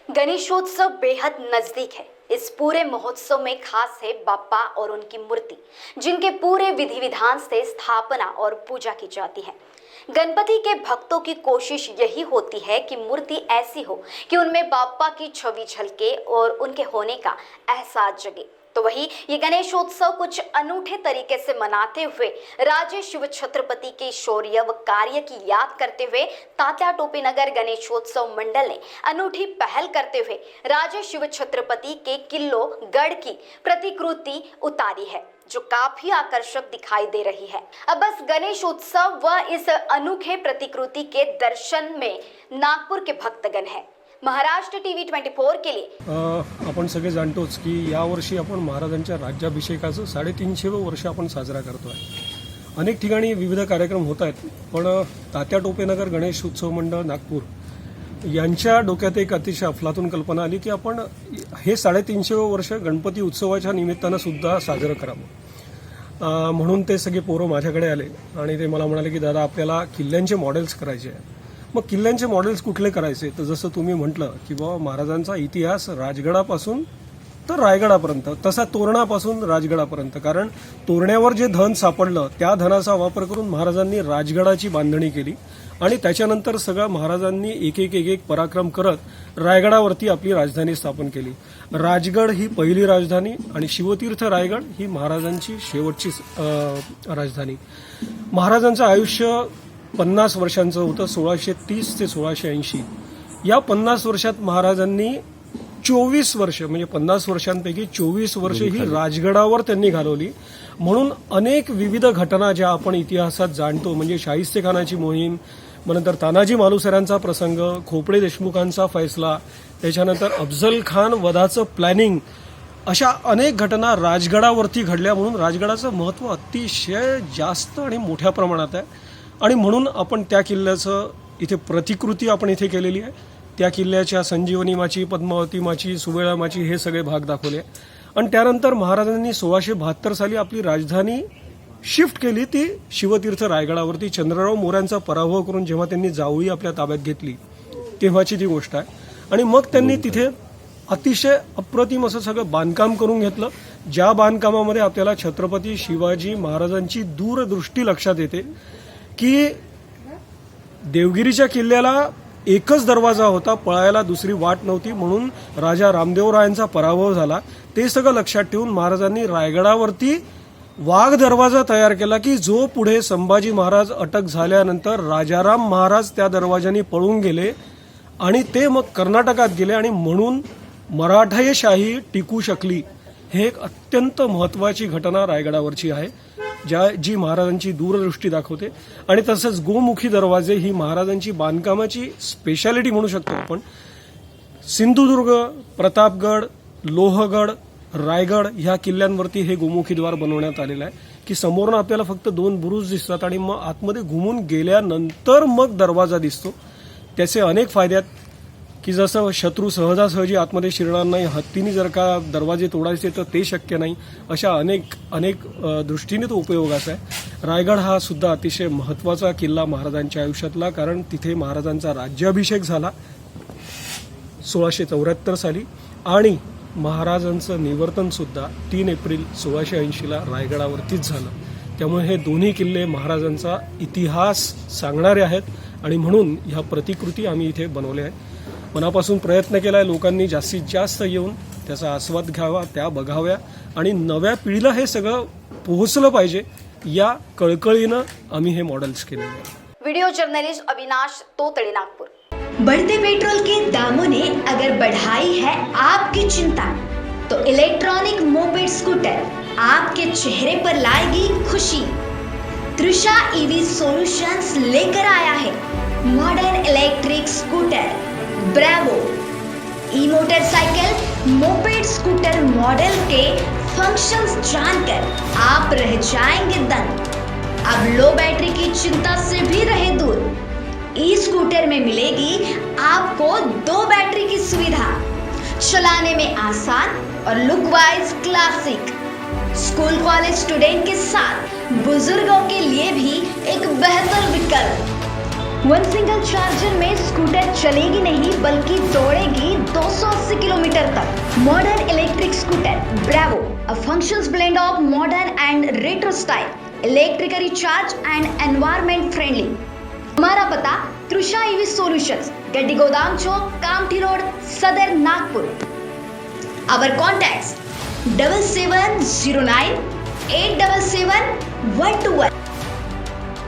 गणेशोत्सव बेहद नजदीक है। इस पूरे महोत्सव में खास है बाप्पा और उनकी मूर्ति, जिनके पूरे विधि विधान से स्थापना और पूजा की जाती है। गणपति के भक्तों की कोशिश यही होती है कि मूर्ति ऐसी हो कि उनमें बाप्पा की छवि झलके और उनके होने का एहसास जगे। तो वही ये गणेशोत्सव कुछ अनूठे तरीके से मनाते हुए राजे शिव छत्रपति के शौर्य व कार्य की याद करते हुए तात्या टोपे नगर गणेशोत्सव मंडल ने अनूठी पहल करते हुए राजे शिव छत्रपति के किल्लों गढ़ की प्रतिकृति उतारी है, जो काफी आकर्षक दिखाई दे रही है। अब बस गणेशोत्सव व इस अनोखे प्रतिकृति के दर्शन में नागपुर के भक्तगण है। महाराष्ट्र टीव्ही 24 के लिए आपण सगळे जाणतोच की यावर्षी आपण महाराजांच्या राज्याभिषेकाचं 350 वर्ष आपण साजरा करतोय। अनेक ठिकाणी विविध कार्यक्रम होत आहेत, पण तात्या टोपेनगर गणेश उत्सव मंडळ नागपूर यांच्या डोक्यात एक अतिशय अफलातून कल्पना आली की आपण हे 350 वर्ष गणपती उत्सवाच्या निमित्तानं सुद्धा साजरं करावं। म्हणून ते सगळे पोरं माझ्याकडे आले आणि ते मला म्हणाले की दादा आपल्याला किल्ल्यांचे मॉडेल्स करायचे आहे। मग किल्ल्यांचे मॉडेल्स कुठले करायचे, तर जसं तुम्ही म्हटलं की बाबा महाराजांचा इतिहास राजगडापासून तर रायगडापर्यंत, तसा तोरणापासून राजगडापर्यंत, कारण तोरण्यावर जे धन सापडलं त्या धनाचा वापर करून महाराजांनी राजगडाची बांधणी केली आणि त्याच्यानंतर सगळं महाराजांनी एक एक पराक्रम करत रायगडावरती आपली राजधानी स्थापन केली। राजगड ही पहिली राजधानी आणि शिवतीर्थ रायगड ही महाराजांची शेवटची राजधानी। महाराजांचं आयुष्य 50 वर्षांचं होतं, 1630 ते 1680। या 50 वर्षात महाराजांनी 24 वर्ष म्हणजे 50 वर्षांपैकी 24 वर्ष ही राजगडावर त्यांनी घालवली। म्हणून अनेक विविध घटना ज्या आपण इतिहासात जाणतो, म्हणजे शाहिस्तेखानाची मोहीम, नंतर तानाजी मालुसऱ्यांचा प्रसंग, खोपडे देशमुखांचा फैसला, त्याच्यानंतर अफजल खान वधाचं प्लॅनिंग, अशा अनेक घटना राजगडावरती घडल्या। म्हणून राजगडाचं महत्त्व अतिशय जास्त आणि मोठ्या प्रमाणात आहे आणि म्हणून आपण त्या किल्ल्याचं इथे प्रतिकृती आपण इथे केलेली आहे। त्या किल्ल्याच्या संजीवनी माची, पद्मावती माची, सुवेळा माची हे सगळे भाग दाखवले आणि त्यानंतर महाराजांनी 1672 साली आपली राजधानी शिफ्ट केली ती शिवतीर्थ रायगडावरती। चंद्रराव मोऱ्यांचा पराभव करून जेव्हा त्यांनी जावळी आपल्या ताब्यात घेतली तेव्हाची ती गोष्ट आहे आणि मग त्यांनी तिथे अतिशय अप्रतिम असं सगळं बांधकाम करून घेतलं, ज्या बांधकामामध्ये आपल्याला छत्रपती शिवाजी महाराजांची दूरदृष्टी लक्षात येते की देवगिरीच्या किल्ल्याला एकच दरवाजा होता, पळायला दुसरी वाट नव्हती, म्हणून राजा रामदेवरायांचा पराभव झाला। ते सगळं लक्षात ठेवून महाराजांनी रायगडावरती वाघ दरवाजा तयार केला की जो पुढे संभाजी महाराज अटक झाल्यानंतर राजाराम महाराज त्या दरवाजाने पळून गेले आणि ते मग कर्नाटकात गेले आणि म्हणून मराठाशाही टिकू शकली। हे एक अत्यंत महत्त्वाची घटना रायगडावरची आहे, जी महाराजांची दूरदृष्टी दाखवते। आणि तसंच गोमुखी दरवाजे ही महाराजांची बांधकामाची स्पेशालिटी म्हणू शकतो आपण। सिंधुदुर्ग, प्रतापगड, लोहगड, रायगड ह्या किल्ल्यांवरती हे गोमुखी द्वार बनवण्यात आलेलं आहे की समोरनं आपल्याला फक्त 2 बुरुज दिसतात आणि मग आतमध्ये घुमून गेल्यानंतर मग दरवाजा दिसतो। त्याचे अनेक फायदे आहेत की जसं शत्रू सहजासहजी आतमध्ये शिरणार नाही, हत्तीने जर का दरवाजे तोडायचे तर ते शक्य नाही, अशा अनेक दृष्टीने तो उपयोगाचा आहे। रायगड हा सुद्धा अतिशय महत्त्वाचा किल्ला महाराजांच्या आयुष्यातला, कारण तिथे महाराजांचा राज्याभिषेक झाला 1674 साली आणि महाराजांचं निवर्तन सुद्धा 3 एप्रिल 1680ला रायगडावरतीच झालं। त्यामुळे हे दोन्ही किल्ले महाराजांचा इतिहास सांगणारे आहेत आणि म्हणून ह्या प्रतिकृती आम्ही इथे बनवल्या आहेत। मनापासून प्रयत्न केलाय लोकांनी जास्तीत जास्त येऊन त्याचा आस्वाद घ्यावा, त्या बघाव्या आणि नव्या पिढीला हे सगळं पोहोचलं पाहिजे, या कळकळीनं आम्ही हे मॉडेल्स केलेले आहेत। Video journalist Avinash Totade, Nagpur. बढ़ते पेट्रोल के दामों ने अगर बढ़ाई है आपकी चिंता, तो इलेक्ट्रॉनिक मोपेड स्कूटर आपके चेहरे पर लाएगी खुशी। तृषा ईवी सॉल्यूशंस लेकर आया है modern electric scooter Bravo. E motorcycle moped scooter model के फंक्शंस जानकर आप रह जाएंगे दंग। अब लो बैटरी की चिंता से भी रहे दूर। ई स्कूटर में मिलेगी आपको 2 बैटरी की सुविधा, चलाने में आसान और look wise classic. School college student के साथ बुजुर्गों के लिए भी एक बेहतर विकल्प। 1 सिंगल चार्जर में स्कूटर चलेगी नहीं बल्कि दौड़ेगी 200 80 किलोमीटर तक। Modern electric scooter Bravo, a functions blend of modern and retro style, electrically charged and environment friendly। हमारा पता तृषा ईवी सॉल्यूशंस, गड्डी गोदाम चौक, कामठी रोड, सदर, नागपुर। Our contacts 7709 877 121।